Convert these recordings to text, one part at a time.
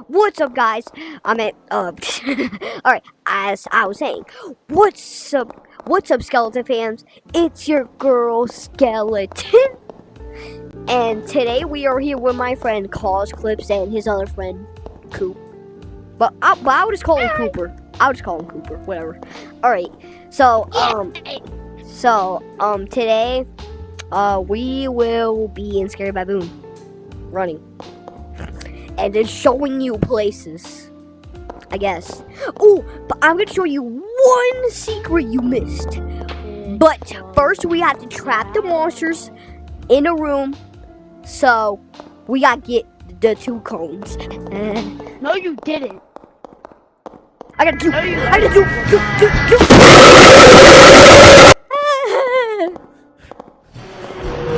What's up, guys? Alright, as I was saying, what's up, skeleton fans? It's your girl, Skeleton. And today we are here with my friend, Cause Clips, and his other friend, Coop. But I would just call him Cooper. Whatever. Alright, today, we will be in Scary Baboon, running. And then showing you places, I guess. Oh, but I'm gonna show you one secret you missed. But first, we have to trap the monsters in a room. So we gotta get the 2 cones. No, you didn't. I gotta do. No, you I gotta do.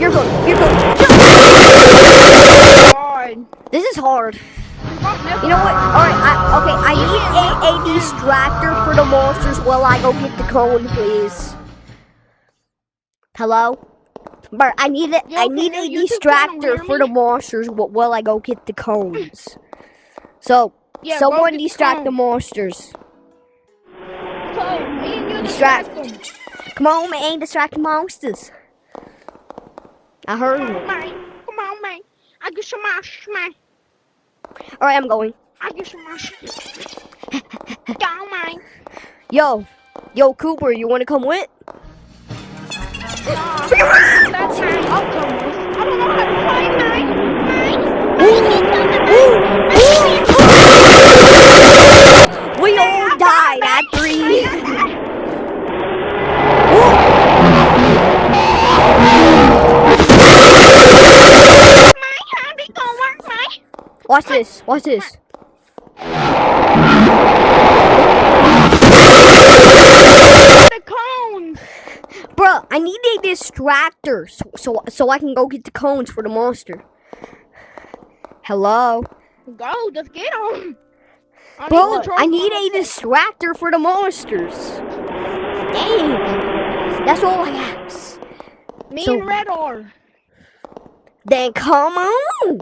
You're good. God. This is hard. You know what? Alright, I need a distractor for the monsters while I go get the cone, please. Hello? But I need a distractor for the monsters while I go get the cones. So, someone distract the monsters. Distract. Come on, man, distract the monsters. I heard you. Come on, man. I get some mash, man. Alright, I'm going. I get some mash. Go, man. Yo, Cooper, you wanna come with? That's man. I'll come with. I don't know how to play, man. We all died at 3. Watch this. The cones. Bruh, I need a distractor so I can go get the cones for the monster. Hello? Go, just get them. Bro, I need a distractor for the monsters. Dang. That's all I ask. Me and Red are. Then come on.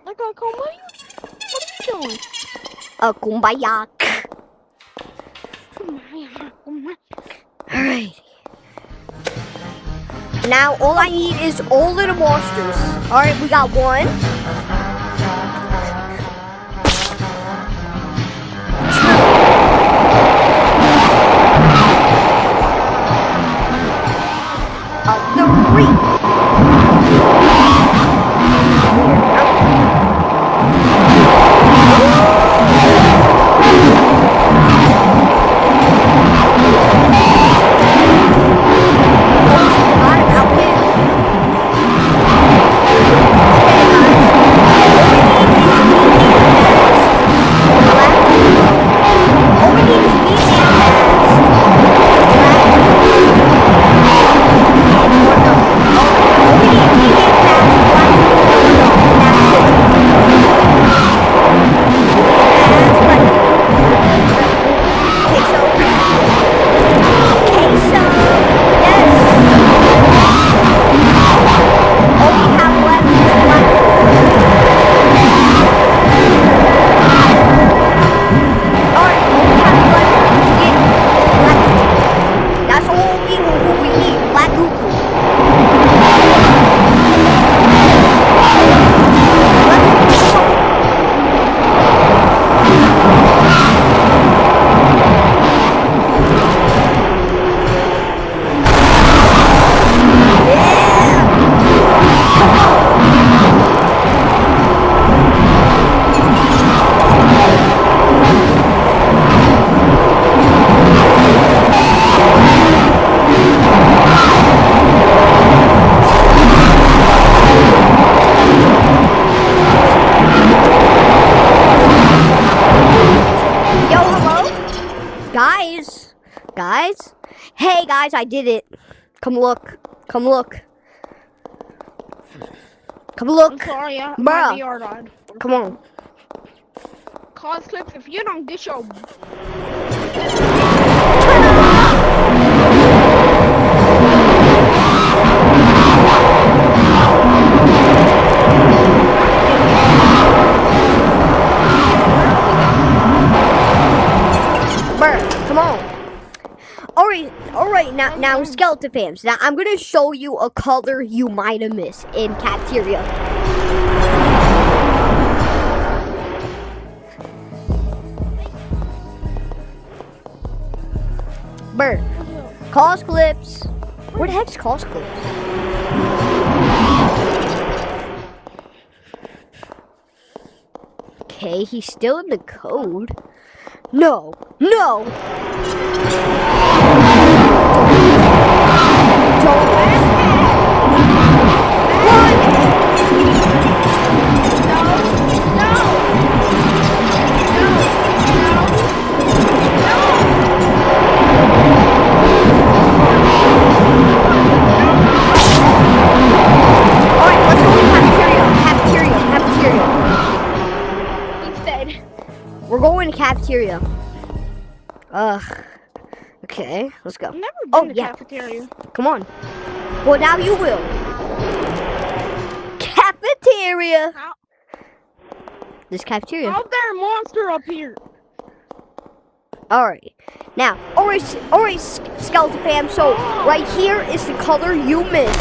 I gotta come with you? What are you doing? Kumbaya. Alright. Now all I need is all of the monsters. Alright, we got 1. 3. Guys? Hey guys, I did it. Come look. I'm sorry, Bruh. Come on. Cause Clips, if you don't get your Now, skeleton fams. Now, I'm gonna show you a color you might have missed in cafeteria. Bird. Calls clips. Where the heck's calls clips? Okay, he's still in the code. No. No. We're going to cafeteria. Okay, let's go. I've never been to yeah. cafeteria. Come on. Well, now you will. Cafeteria. This cafeteria. How's there a monster up here? Alright. Now, alright, skeleton fam. So, right here is the color you missed.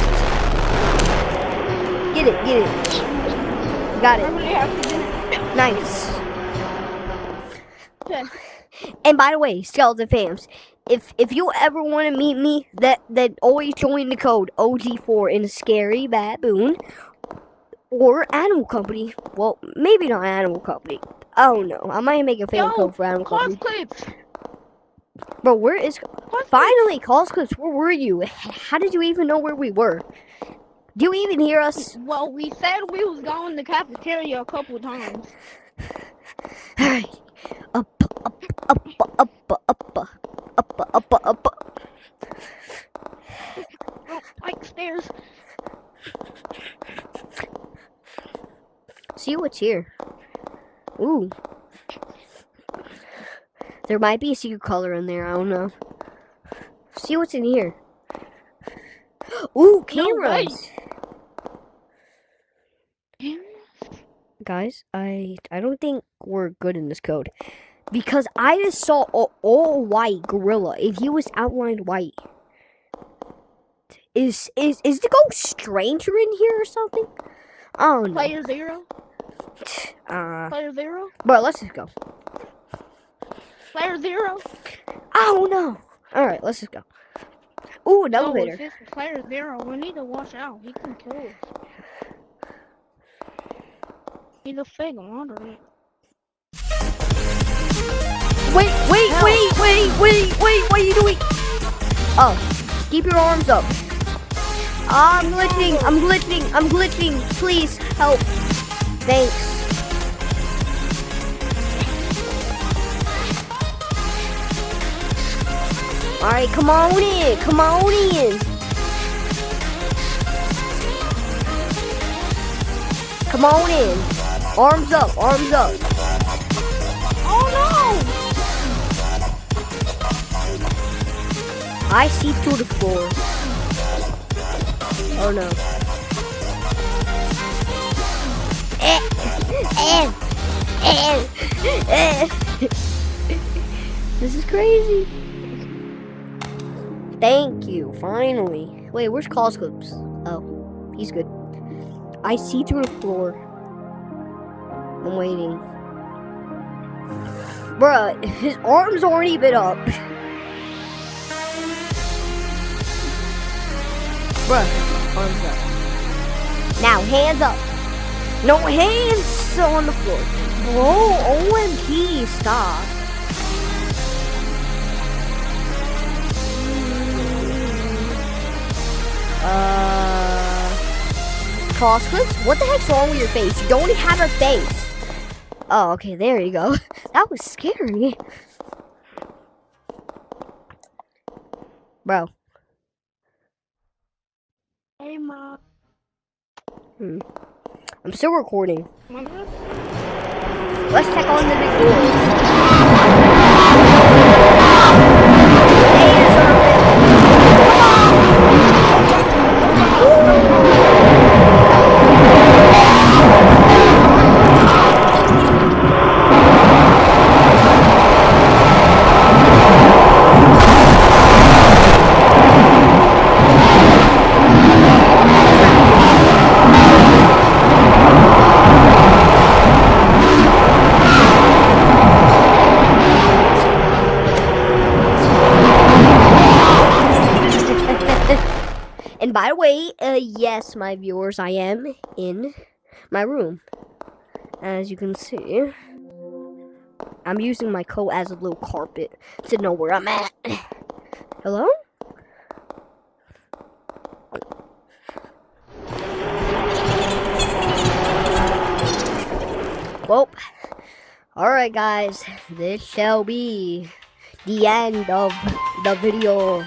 Get it. Got I it. really have to do it. Nice. Okay. And by the way, skeleton fams, if you ever want to meet me, that always join the code OG4 in Scary Baboon or Animal Company. Well, maybe not Animal Company. I don't know. I might make a fan code for Animal Company. Clips. Bro, where is? Finally, calls clips. Where were you? How did you even know where we were? Do you even hear us? Well, we said we was going to cafeteria a couple of times. Alright. Up. Oh, like stairs. See what's here. Ooh. There might be a secret color in there. I don't know. See what's in here. Ooh, cameras. Guys, I don't think we're good in this code. Because I just saw an all white gorilla and he was outlined white. Is the ghost stranger in here or something? I don't know. Player 0? Player 0? Bro, let's just go. Player 0? I don't know. Alright, let's just go. Ooh, an No, elevator. if it's player 0, we need to watch out. He can kill us. He's a fake wanderer. Wait, what are you doing? Oh, keep your arms up. I'm glitching. Please help. Thanks. Alright, come on in. Come on in. Arms up. Oh no! I see through the floor. Oh no. This is crazy. Thank you, finally. Wait, where's Calls Clips? Oh, he's good. I see through the floor. I'm waiting. Bruh, his arms aren't even up. Bruh, arms up. Now, hands up. No hands on the floor. Bro, OMG, stop. Cross clips? What the heck's wrong with your face? You don't have a face. Oh, okay, there you go. That was scary. Bro. Hey, Mom. I'm still recording. Mother? Let's check on the big doors. wait, yes, my viewers, I am in my room. As you can see, I'm using my coat as a little carpet to know where I'm at. Hello? Well, alright guys, this shall be the end of the video.